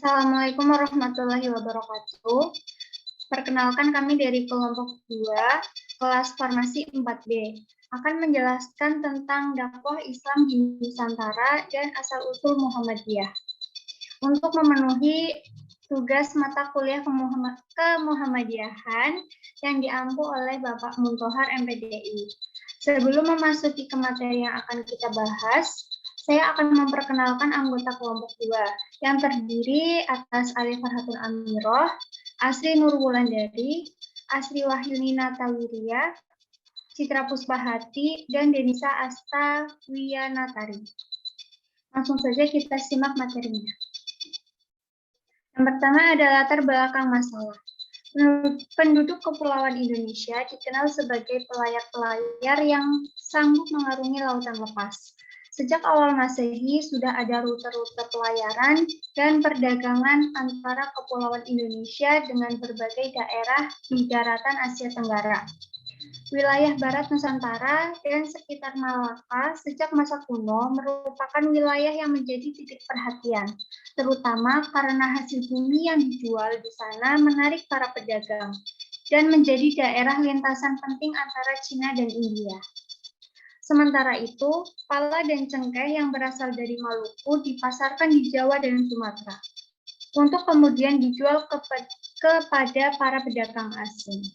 Assalamualaikum warahmatullahi wabarakatuh. Perkenalkan kami dari kelompok 2, kelas farmasi 4B, akan menjelaskan tentang dakwah Islam di Nusantara dan asal-usul Muhammadiyah. Untuk memenuhi tugas mata kuliah kemuhammadiyahan yang diampu oleh Bapak Muntohar MPDI. Sebelum memasuki ke materi yang akan kita bahas, saya akan memperkenalkan anggota kelompok 2 yang terdiri atas Ali Farhatun Amiroh, Asri Nurwulandari, Asri Wahyuni Natawiria, Citra Puspahati, dan Denisa Asta Wiyanatari. Langsung saja kita simak materinya. Yang pertama ada latar belakang masalah. Penduduk Kepulauan Indonesia dikenal sebagai pelayar-pelayar yang sanggup mengarungi lautan lepas. Sejak awal Masehi sudah ada rute-rute pelayaran dan perdagangan antara Kepulauan Indonesia dengan berbagai daerah di daratan Asia Tenggara. Wilayah Barat Nusantara dan sekitar Malaka sejak masa kuno merupakan wilayah yang menjadi titik perhatian, terutama karena hasil bumi yang dijual di sana menarik para pedagang dan menjadi daerah lintasan penting antara Cina dan India. Sementara itu, pala dan cengkeh yang berasal dari Maluku dipasarkan di Jawa dan Sumatera, untuk kemudian dijual kepada para pedagang asing.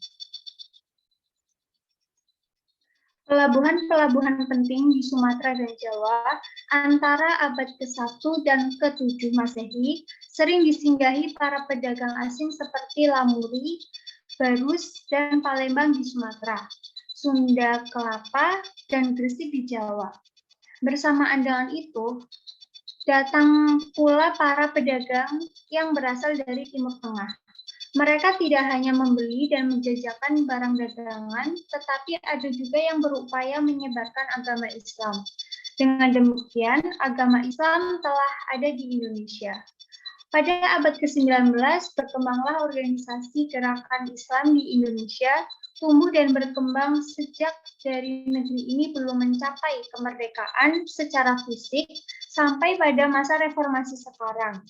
Pelabuhan-pelabuhan penting di Sumatera dan Jawa antara abad ke-1 dan ke-7 Masehi sering disinggahi para pedagang asing seperti Lamuri, Barus, dan Palembang di Sumatera, Sunda Kelapa, dan Gresik di Jawa. Bersamaan dengan itu, datang pula para pedagang yang berasal dari Timur Tengah. Mereka tidak hanya membeli dan menjajakan barang dagangan, tetapi ada juga yang berupaya menyebarkan agama Islam. Dengan demikian, agama Islam telah ada di Indonesia. Pada abad ke-19, berkembanglah organisasi gerakan Islam di Indonesia, tumbuh dan berkembang sejak dari negeri ini belum mencapai kemerdekaan secara fisik sampai pada masa reformasi sekarang.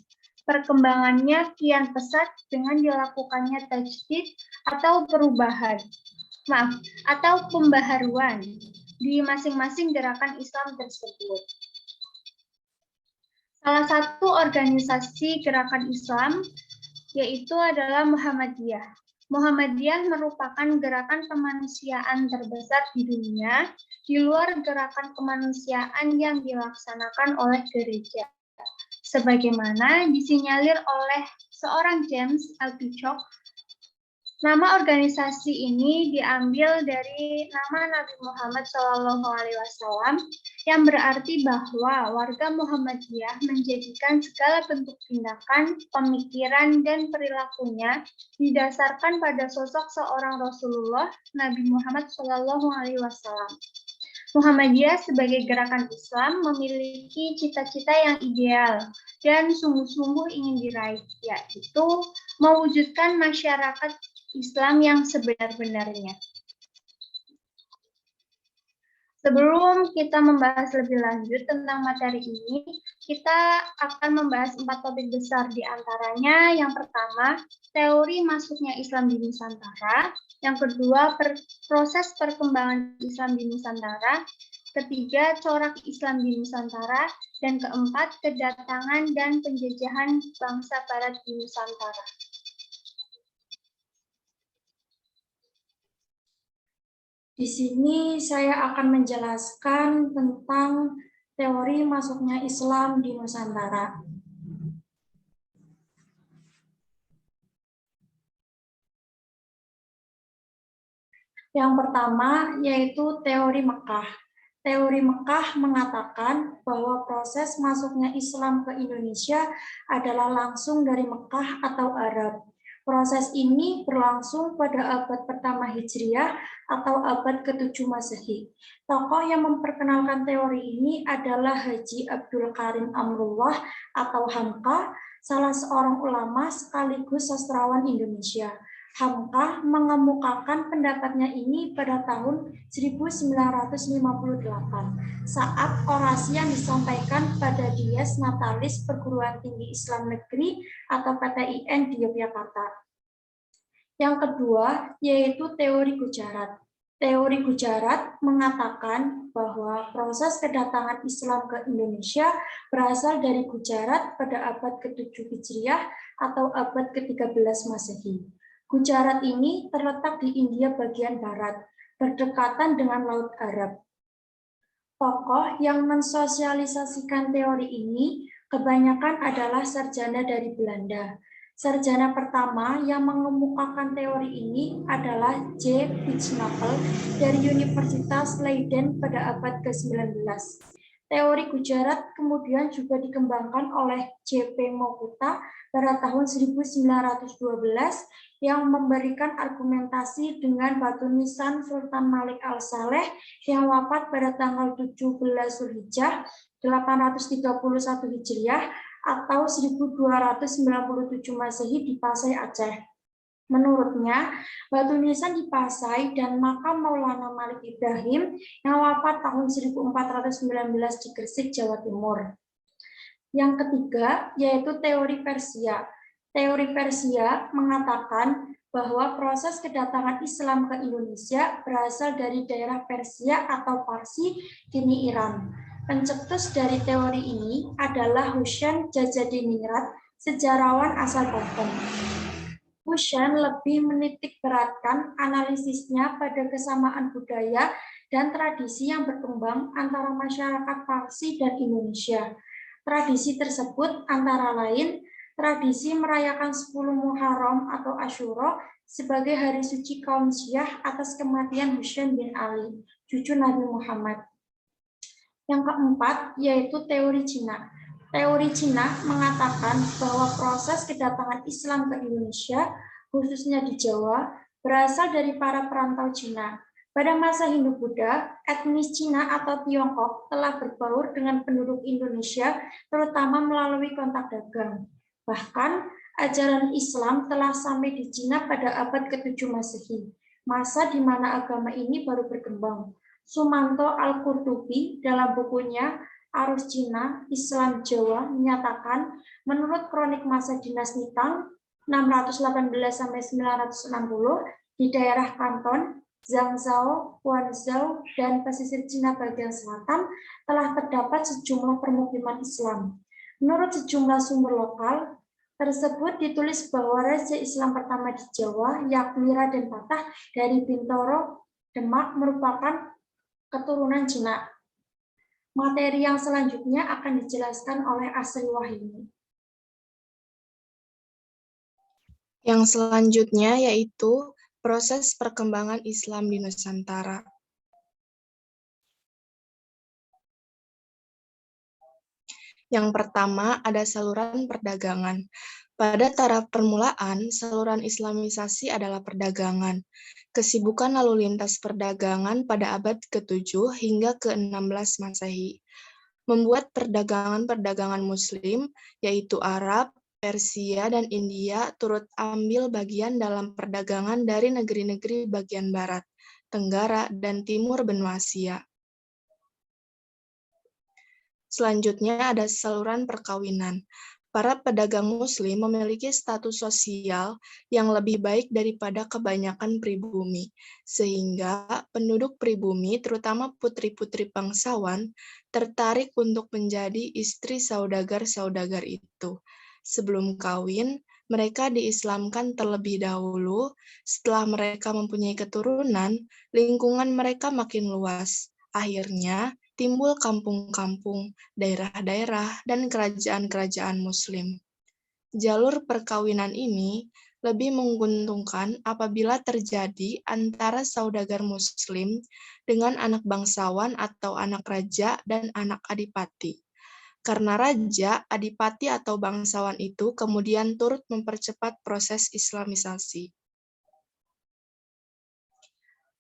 Perkembangannya kian pesat dengan dilakukannya tajdid atau pembaharuan di masing-masing gerakan Islam tersebut. Salah satu organisasi gerakan Islam yaitu adalah Muhammadiyah. Muhammadiyah merupakan gerakan kemanusiaan terbesar di dunia di luar gerakan kemanusiaan yang dilaksanakan oleh gereja. Sebagaimana disinyalir oleh seorang James Altucher, nama organisasi ini diambil dari nama Nabi Muhammad SAW yang berarti bahwa warga Muhammadiyah menjadikan segala bentuk tindakan, pemikiran, dan perilakunya didasarkan pada sosok seorang Rasulullah Nabi Muhammad SAW. Muhammadiyah sebagai gerakan Islam memiliki cita-cita yang ideal dan sungguh-sungguh ingin diraih, yaitu mewujudkan masyarakat Islam yang sebenar-benarnya. Sebelum kita membahas lebih lanjut tentang materi ini, kita akan membahas 4 topik besar di antaranya. Yang pertama, teori masuknya Islam di Nusantara. Yang kedua, proses perkembangan Islam di Nusantara. Ketiga, corak Islam di Nusantara. Dan keempat, kedatangan dan penjajahan bangsa Barat di Nusantara. Di sini saya akan menjelaskan tentang teori masuknya Islam di Nusantara. Yang pertama yaitu teori Mekah. Teori Mekah mengatakan bahwa proses masuknya Islam ke Indonesia adalah langsung dari Mekah atau Arab. Proses ini berlangsung pada abad pertama Hijriah atau abad ke-7 Masehi. Tokoh yang memperkenalkan teori ini adalah Haji Abdul Karim Amrullah atau Hamka, salah seorang ulama sekaligus sastrawan Indonesia. Hamka mengemukakan pendapatnya ini pada tahun 1958 saat orasi yang disampaikan pada Dies Natalis Perguruan Tinggi Islam Negeri atau PTIN di Yogyakarta. Yang kedua yaitu teori Gujarat. Teori Gujarat mengatakan bahwa proses kedatangan Islam ke Indonesia berasal dari Gujarat pada abad ke-7 Hijriah atau abad ke-13 Masehi. Gujarat ini terletak di India bagian barat, berdekatan dengan Laut Arab. Tokoh yang mensosialisasikan teori ini kebanyakan adalah sarjana dari Belanda. Sarjana pertama yang mengemukakan teori ini adalah J. Pitsnapel dari Universitas Leiden pada abad ke-19. Teori Gujarat kemudian juga dikembangkan oleh J.P. Mokuta pada tahun 1912 yang memberikan argumentasi dengan batu nisan Sultan Malik al-Saleh yang wafat pada tanggal 17 Zulhijjah 831 Hijriah atau 1297 Masehi di Pasai Aceh. Menurutnya, batu nisan di Pasai dan makam Maulana Malik Ibrahim yang wafat tahun 1419 di Gresik, Jawa Timur. Yang ketiga, yaitu teori Persia. Teori Persia mengatakan bahwa proses kedatangan Islam ke Indonesia berasal dari daerah Persia atau Parsi, kini Iran. Pencetus dari teori ini adalah Husain Jajadiningrat, sejarawan asal Banten. Husain lebih menitik beratkan analisisnya pada kesamaan budaya dan tradisi yang berkembang antara masyarakat Parsi dan Indonesia. Tradisi tersebut antara lain tradisi merayakan 10 Muharram atau Asyura sebagai hari suci kaum Syiah atas kematian Husain bin Ali, cucu Nabi Muhammad. Yang keempat yaitu teori Cina. Teori Cina mengatakan bahwa proses kedatangan Islam ke Indonesia, khususnya di Jawa, berasal dari para perantau Cina. Pada masa Hindu-Buddha, etnis Cina atau Tiongkok telah berbaur dengan penduduk Indonesia, terutama melalui kontak dagang. Bahkan, ajaran Islam telah sampai di Cina pada abad ke-7 Masehi, masa di mana agama ini baru berkembang. Sumanto Al-Qurtubi dalam bukunya Arus Cina, Islam Jawa menyatakan menurut kronik masa dinasti Tang 618-960 di daerah Kanton, Zhangzhou, Guangzhou, dan pesisir Cina bagian selatan telah terdapat sejumlah permukiman Islam. Menurut sejumlah sumber lokal, tersebut ditulis bahwa raja Islam pertama di Jawa, yakni Raden Patah dari Bintoro, Demak, merupakan keturunan Cina. Materi yang selanjutnya akan dijelaskan oleh Asri Wahyuni. Yang selanjutnya yaitu proses perkembangan Islam di Nusantara. Yang pertama ada saluran perdagangan. Pada taraf permulaan, saluran Islamisasi adalah perdagangan. Kesibukan lalu lintas perdagangan pada abad ke-7 hingga ke-16 Masehi membuat perdagangan-perdagangan Muslim, yaitu Arab, Persia, dan India turut ambil bagian dalam perdagangan dari negeri-negeri bagian barat, Tenggara, dan timur benua Asia. Selanjutnya ada saluran perkawinan. Para pedagang Muslim memiliki status sosial yang lebih baik daripada kebanyakan pribumi, sehingga penduduk pribumi, terutama putri-putri bangsawan, tertarik untuk menjadi istri saudagar-saudagar itu. Sebelum kawin, mereka diislamkan terlebih dahulu. Setelah mereka mempunyai keturunan, lingkungan mereka makin luas. Akhirnya, timbul kampung-kampung, daerah-daerah, dan kerajaan-kerajaan Muslim. Jalur perkawinan ini lebih menguntungkan apabila terjadi antara saudagar Muslim dengan anak bangsawan atau anak raja dan anak adipati. Karena raja, adipati, atau bangsawan itu kemudian turut mempercepat proses Islamisasi.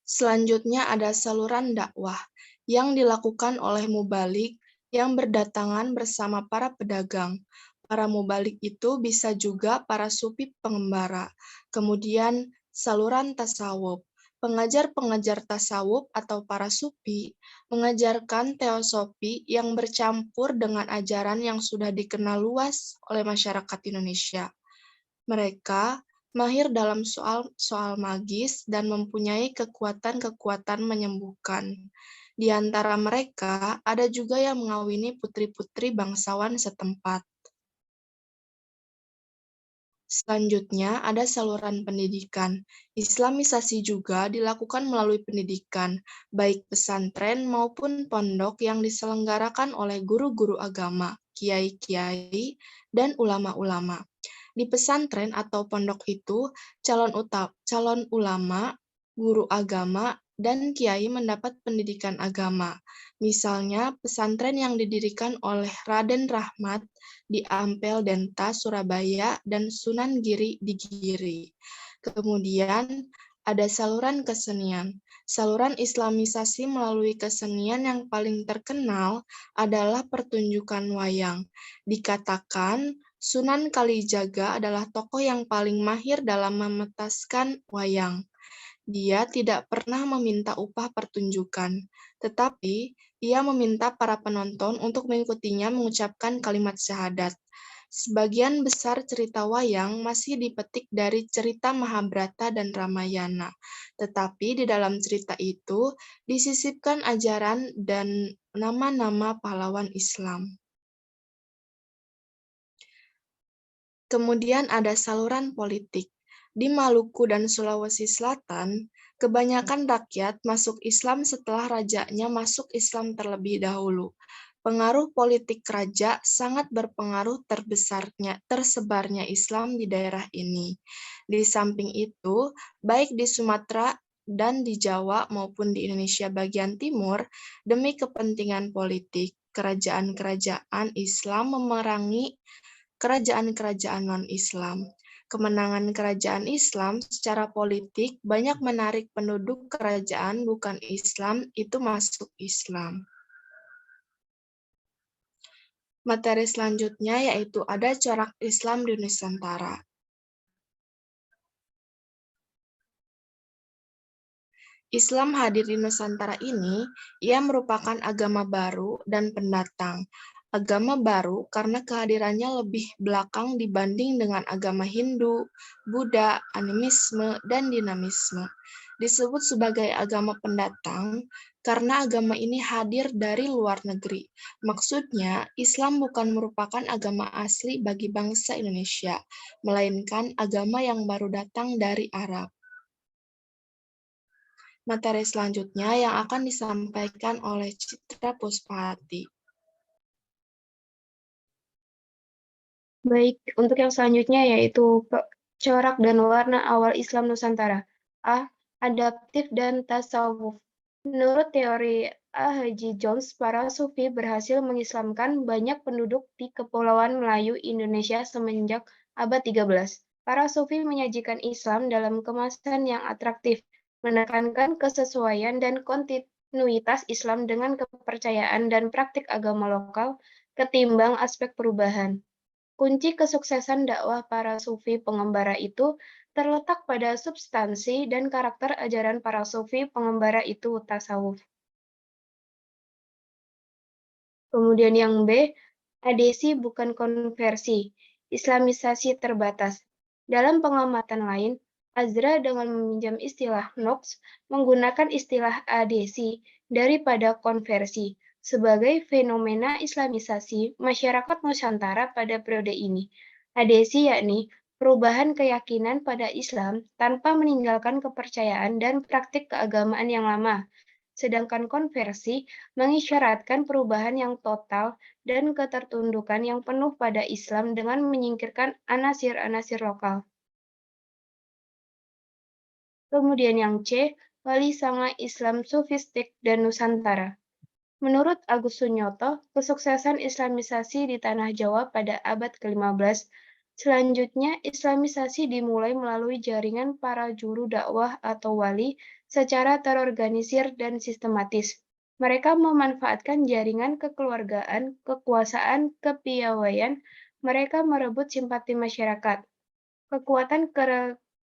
Selanjutnya ada saluran dakwah yang dilakukan oleh mubalik yang berdatangan bersama para pedagang. Para mubalik itu bisa juga para sufi pengembara. Kemudian Saluran tasawuf. Pengajar-pengajar tasawuf atau para sufi mengajarkan teosofi yang bercampur dengan ajaran yang sudah dikenal luas oleh masyarakat Indonesia. Mereka mahir dalam soal magis dan mempunyai kekuatan-kekuatan menyembuhkan. Di antara mereka, ada juga yang mengawini putri-putri bangsawan setempat. Selanjutnya, ada saluran pendidikan. Islamisasi juga dilakukan melalui pendidikan, baik pesantren maupun pondok yang diselenggarakan oleh guru-guru agama, kiai-kiai, dan ulama-ulama. Di pesantren atau pondok itu, calon ulama, guru agama, dan kiai mendapat pendidikan agama. Misalnya, pesantren yang didirikan oleh Raden Rahmat di Ampel Denta, Surabaya, dan Sunan Giri di Giri. Kemudian, ada saluran kesenian. Saluran islamisasi melalui kesenian yang paling terkenal adalah pertunjukan wayang. Dikatakan, Sunan Kalijaga adalah tokoh yang paling mahir dalam memetaskan wayang. Dia tidak pernah meminta upah pertunjukan, tetapi ia meminta para penonton untuk mengikutinya mengucapkan kalimat syahadat. Sebagian besar cerita wayang masih dipetik dari cerita Mahabharata dan Ramayana, tetapi di dalam cerita itu disisipkan ajaran dan nama-nama pahlawan Islam. Kemudian ada saluran politik. Di Maluku dan Sulawesi Selatan, kebanyakan rakyat masuk Islam setelah rajanya masuk Islam terlebih dahulu. Pengaruh politik raja sangat berpengaruh tersebarnya Islam di daerah ini. Di samping itu, baik di Sumatera dan di Jawa maupun di Indonesia bagian timur, demi kepentingan politik, kerajaan-kerajaan Islam memerangi kerajaan-kerajaan non-Islam. Kemenangan kerajaan Islam secara politik banyak menarik penduduk kerajaan bukan Islam itu masuk Islam. Materi selanjutnya yaitu ada corak Islam di Nusantara. Islam hadir di Nusantara ini, ia merupakan agama baru dan pendatang. Agama baru karena kehadirannya lebih belakang dibanding dengan agama Hindu, Buddha, animisme, dan dinamisme. Disebut sebagai agama pendatang karena agama ini hadir dari luar negeri. Maksudnya, Islam bukan merupakan agama asli bagi bangsa Indonesia, melainkan agama yang baru datang dari Arab. Materi selanjutnya yang akan disampaikan oleh Citra Puspahati. Baik, untuk yang selanjutnya yaitu corak dan warna awal Islam Nusantara. A. Adaptif dan tasawuf. Menurut teori A. Haji Jones, para sufi berhasil mengislamkan banyak penduduk di Kepulauan Melayu Indonesia semenjak abad 13. Para sufi menyajikan Islam dalam kemasan yang atraktif, menekankan kesesuaian dan kontinuitas Islam dengan kepercayaan dan praktik agama lokal ketimbang aspek perubahan. Kunci kesuksesan dakwah para sufi pengembara itu terletak pada substansi dan karakter ajaran para sufi pengembara itu tasawuf. Kemudian yang B, adesi bukan konversi, islamisasi terbatas. Dalam pengamatan lain, Azra dengan meminjam istilah Knox menggunakan istilah adesi daripada konversi sebagai fenomena islamisasi masyarakat Nusantara pada periode ini. Adesi yakni perubahan keyakinan pada Islam tanpa meninggalkan kepercayaan dan praktik keagamaan yang lama. Sedangkan konversi mengisyaratkan perubahan yang total dan ketertundukan yang penuh pada Islam dengan menyingkirkan anasir-anasir lokal. Kemudian yang C, Wali Sanga Islam Sufistik dan Nusantara. Menurut Agus Sunyoto, kesuksesan islamisasi di Tanah Jawa pada abad ke-15, selanjutnya islamisasi dimulai melalui jaringan para juru dakwah atau wali secara terorganisir dan sistematis. Mereka memanfaatkan jaringan kekeluargaan, kekuasaan, kepiawaian, mereka merebut simpati masyarakat. Kekuatan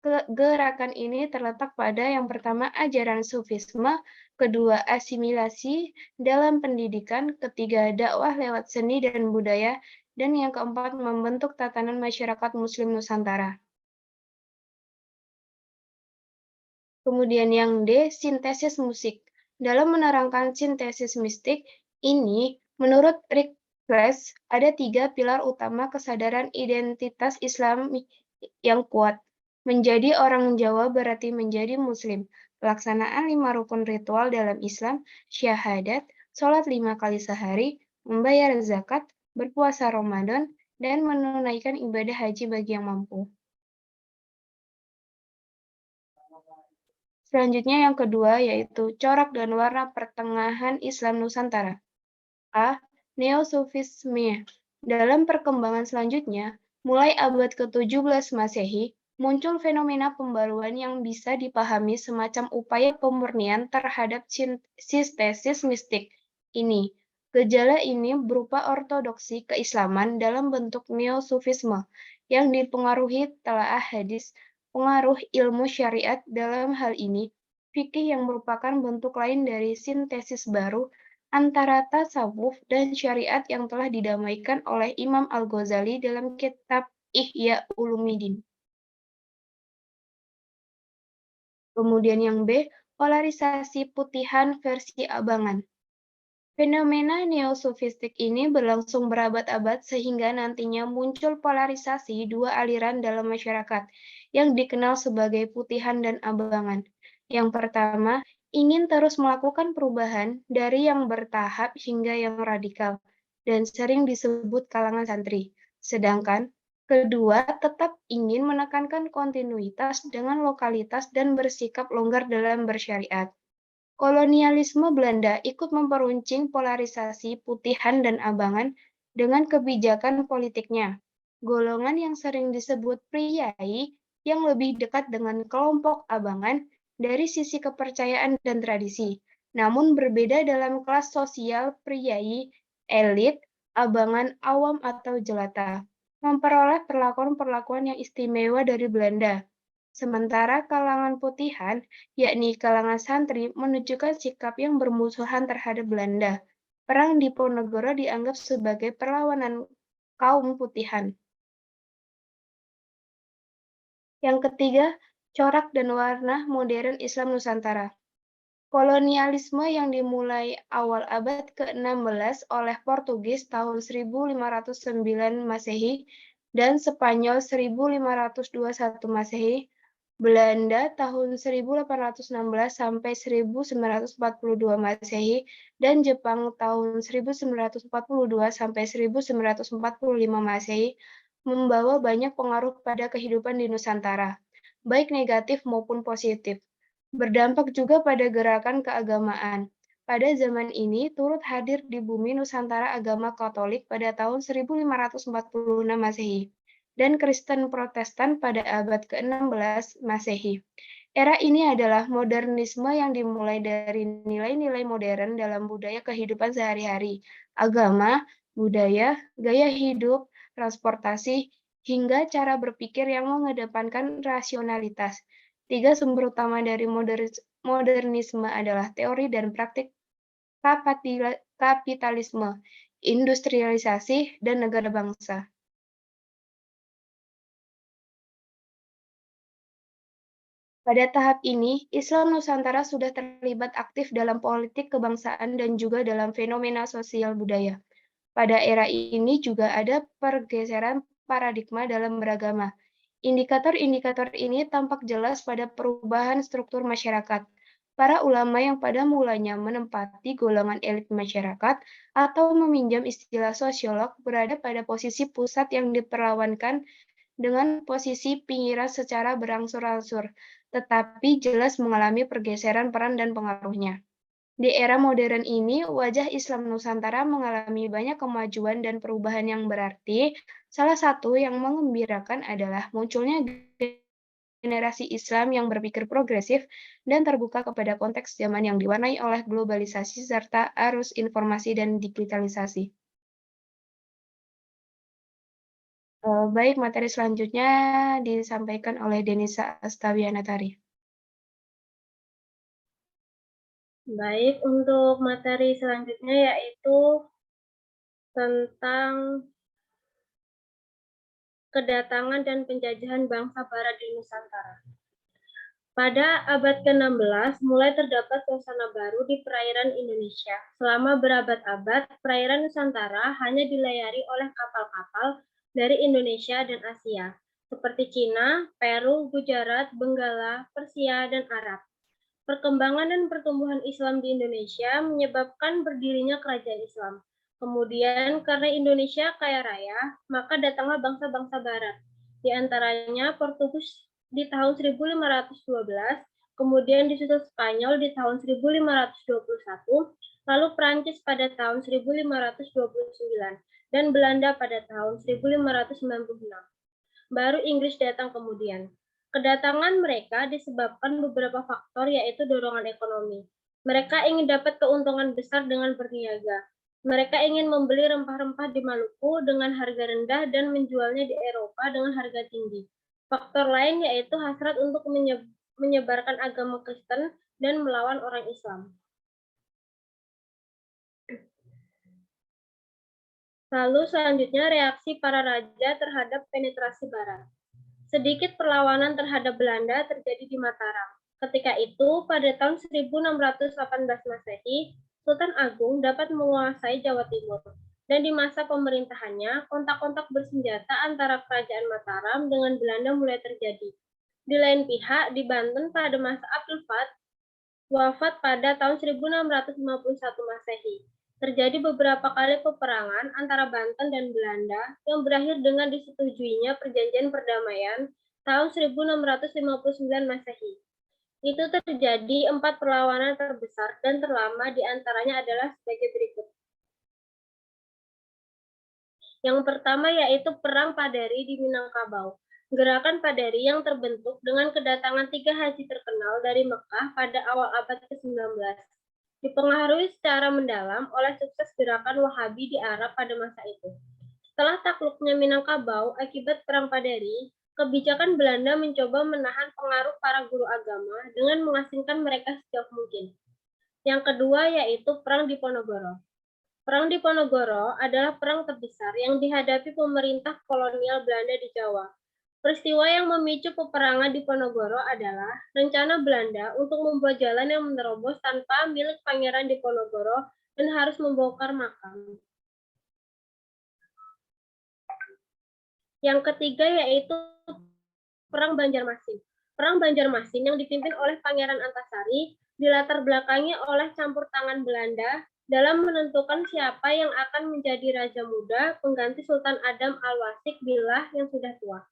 Gerakan ini terletak pada yang pertama ajaran sufisme, kedua asimilasi dalam pendidikan, ketiga dakwah lewat seni dan budaya, dan yang keempat membentuk tatanan masyarakat Muslim Nusantara. Kemudian yang D, sintesis musik. Dalam menerangkan sintesis mistik ini, menurut Rick Flash, ada 3 pilar utama kesadaran identitas Islam yang kuat. Menjadi orang Jawa berarti menjadi Muslim. Pelaksanaan 5 rukun ritual dalam Islam, syahadat, sholat 5 kali sehari, membayar zakat, berpuasa Ramadan, dan menunaikan ibadah haji bagi yang mampu. Selanjutnya yang kedua yaitu corak dan warna pertengahan Islam Nusantara. A. Neo-Sufisme. Dalam perkembangan selanjutnya, mulai abad ke-17 Masehi, muncul fenomena pembaruan yang bisa dipahami semacam upaya pemurnian terhadap sintesis mistik ini. Gejala ini berupa ortodoksi keislaman dalam bentuk neo-sufisme yang dipengaruhi telaah hadis, pengaruh ilmu syariat dalam hal ini, fikih yang merupakan bentuk lain dari sintesis baru antara tasawuf dan syariat yang telah didamaikan oleh Imam Al-Ghazali dalam kitab Ihya Ulumuddin. Kemudian yang B, polarisasi putihan versi abangan. Fenomena neosufistik ini berlangsung berabad-abad sehingga nantinya muncul polarisasi dua aliran dalam masyarakat yang dikenal sebagai putihan dan abangan. Yang pertama, ingin terus melakukan perubahan dari yang bertahap hingga yang radikal dan sering disebut kalangan santri. Sedangkan kedua, tetap ingin menekankan kontinuitas dengan lokalitas dan bersikap longgar dalam bersyariat. Kolonialisme Belanda ikut memperuncing polarisasi putihan dan abangan dengan kebijakan politiknya. Golongan yang sering disebut priai yang lebih dekat dengan kelompok abangan dari sisi kepercayaan dan tradisi, namun berbeda dalam kelas sosial priai, elit, abangan awam atau jelata, memperoleh perlakuan-perlakuan yang istimewa dari Belanda. Sementara kalangan putihan, yakni kalangan santri, menunjukkan sikap yang bermusuhan terhadap Belanda. Perang Diponegoro dianggap sebagai perlawanan kaum putihan. Yang ketiga, corak dan warna modern Islam Nusantara. Kolonialisme yang dimulai awal abad ke-16 oleh Portugis tahun 1509 Masehi dan Spanyol 1521 Masehi, Belanda tahun 1816 sampai 1942 Masehi, dan Jepang tahun 1942 sampai 1945 Masehi membawa banyak pengaruh pada kehidupan di Nusantara, baik negatif maupun positif. Berdampak juga pada gerakan keagamaan. Pada zaman ini turut hadir di bumi Nusantara agama Katolik pada tahun 1546 Masehi dan Kristen Protestan pada abad ke-16 Masehi. Era ini adalah modernisme yang dimulai dari nilai-nilai modern dalam budaya kehidupan sehari-hari, agama, budaya, gaya hidup, transportasi, hingga cara berpikir yang mengedepankan rasionalitas. 3 sumber utama dari modernisme adalah teori dan praktik kapitalisme, industrialisasi, dan negara bangsa. Pada tahap ini, Islam Nusantara sudah terlibat aktif dalam politik kebangsaan dan juga dalam fenomena sosial budaya. Pada era ini juga ada pergeseran paradigma dalam beragama. Indikator-indikator ini tampak jelas pada perubahan struktur masyarakat. Para ulama yang pada mulanya menempati golongan elit masyarakat atau meminjam istilah sosiolog berada pada posisi pusat yang diperlawankan dengan posisi pinggiran secara berangsur-angsur, tetapi jelas mengalami pergeseran peran dan pengaruhnya. Di era modern ini, wajah Islam Nusantara mengalami banyak kemajuan dan perubahan yang berarti. Salah satu yang mengembirakan adalah munculnya generasi Islam yang berpikir progresif dan terbuka kepada konteks zaman yang diwarnai oleh globalisasi serta arus informasi dan digitalisasi. Baik, materi selanjutnya disampaikan oleh Denisa Astawianatari. Baik, untuk materi selanjutnya yaitu tentang kedatangan dan penjajahan bangsa Barat di Nusantara. Pada abad ke-16, mulai terdapat suasana baru di perairan Indonesia. Selama berabad-abad, perairan Nusantara hanya dilayari oleh kapal-kapal dari Indonesia dan Asia, seperti Cina, Peru, Gujarat, Benggala, Persia, dan Arab. Perkembangan dan pertumbuhan Islam di Indonesia menyebabkan berdirinya kerajaan Islam. Kemudian, karena Indonesia kaya raya, maka datanglah bangsa-bangsa Barat. Di antaranya Portugis di tahun 1512, kemudian disusul Spanyol di tahun 1521, lalu Prancis pada tahun 1529, dan Belanda pada tahun 1596. Baru Inggris datang kemudian. Kedatangan mereka disebabkan beberapa faktor, yaitu dorongan ekonomi. Mereka ingin dapat keuntungan besar dengan berniaga. Mereka ingin membeli rempah-rempah di Maluku dengan harga rendah dan menjualnya di Eropa dengan harga tinggi. Faktor lain yaitu hasrat untuk menyebarkan agama Kristen dan melawan orang Islam. Lalu selanjutnya reaksi para raja terhadap penetrasi Barat. Sedikit perlawanan terhadap Belanda terjadi di Mataram. Ketika itu, pada tahun 1618 Masehi, Sultan Agung dapat menguasai Jawa Timur. Dan di masa pemerintahannya, kontak-kontak bersenjata antara kerajaan Mataram dengan Belanda mulai terjadi. Di lain pihak, di Banten pada masa Abdul Fath wafat pada tahun 1651 Masehi. Terjadi beberapa kali peperangan antara Banten dan Belanda yang berakhir dengan disetujuinya perjanjian perdamaian tahun 1659 Masehi. Itu terjadi 4 perlawanan terbesar dan terlama, di antaranya adalah sebagai berikut. Yang pertama yaitu Perang Padari di Minangkabau. Gerakan Padari yang terbentuk dengan kedatangan 3 haji terkenal dari Mekah pada awal abad ke-19. Dipengaruhi secara mendalam oleh sukses gerakan Wahabi di Arab pada masa itu. Setelah takluknya Minangkabau akibat Perang Padari, kebijakan Belanda mencoba menahan pengaruh para guru agama dengan mengasingkan mereka sejauh mungkin. Yang kedua yaitu Perang Diponegoro. Perang Diponegoro adalah perang terbesar yang dihadapi pemerintah kolonial Belanda di Jawa. Peristiwa yang memicu peperangan Diponegoro adalah rencana Belanda untuk membuat jalan yang menerobos tanpa milik Pangeran Diponegoro dan harus membongkar makam. Yang ketiga yaitu Perang Banjarmasin. Perang Banjarmasin yang dipimpin oleh Pangeran Antasari dilatar belakangi oleh campur tangan Belanda dalam menentukan siapa yang akan menjadi raja muda pengganti Sultan Adam Al-Wasik Billah yang sudah tua.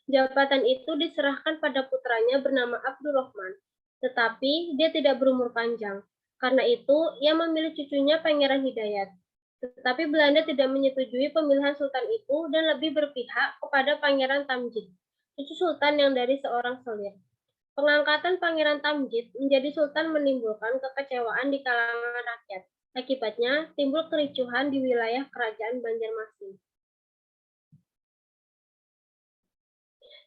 Jabatan itu diserahkan pada putranya bernama Abdurrahman, tetapi dia tidak berumur panjang. Karena itu, ia memilih cucunya Pangeran Hidayat. Tetapi Belanda tidak menyetujui pemilihan sultan itu dan lebih berpihak kepada Pangeran Tamjid, cucu sultan yang dari seorang selir. Pengangkatan Pangeran Tamjid menjadi sultan menimbulkan kekecewaan di kalangan rakyat. Akibatnya, timbul kericuhan di wilayah kerajaan Banjarmasin.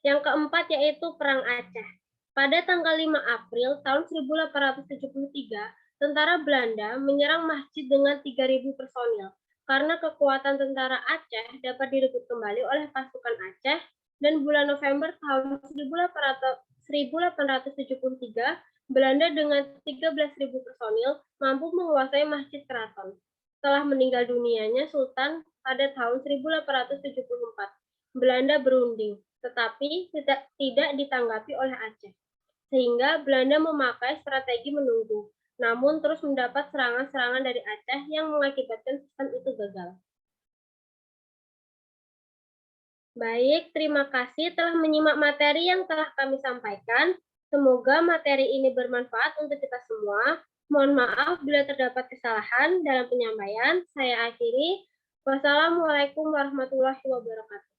Yang keempat yaitu Perang Aceh. Pada tanggal 5 April tahun 1873, tentara Belanda menyerang masjid dengan 3.000 personil. Karena kekuatan tentara Aceh dapat direbut kembali oleh pasukan Aceh, dan bulan November tahun 1873, Belanda dengan 13.000 personil mampu menguasai Masjid Keraton. Setelah meninggal dunianya Sultan pada tahun 1874, Belanda berunding, tetapi tidak ditanggapi oleh Aceh. Sehingga Belanda memakai strategi menunggu, namun terus mendapat serangan-serangan dari Aceh yang mengakibatkan sistem itu gagal. Baik, terima kasih telah menyimak materi yang telah kami sampaikan. Semoga materi ini bermanfaat untuk kita semua. Mohon maaf bila terdapat kesalahan dalam penyampaian. Saya akhiri. Wassalamualaikum warahmatullahi wabarakatuh.